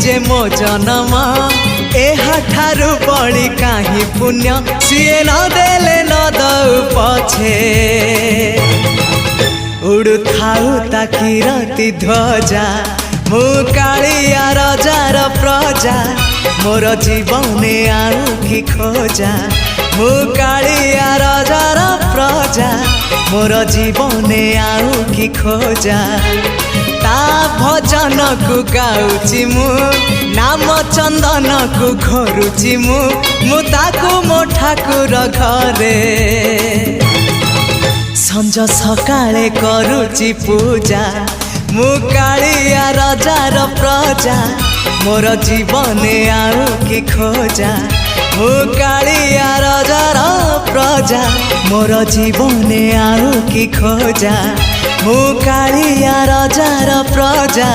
जे मो जन्म एहाठारु बड़ी काहि पुण्य सीए न देले न दउ पछे उड़ु थाउ ताकि रति ध्वजा मु कालिया रजार प्रजा मोर जीवने आउ कि खोजा मु कालिया रजार प्रजा मोर जीवने आउ कि खोजा ता भजन को गाउची मु नाम चंदन को घरुची मु ताकू मो ठाकुर घरे संज सकाळे करुची पूजा मु कालिया रजार प्रजा मोर जीवने आउ कि खोजा मु कालिया रजार प्रजा मोर जीवने आउ कि खोजा मु कालिया रजार प्रजा।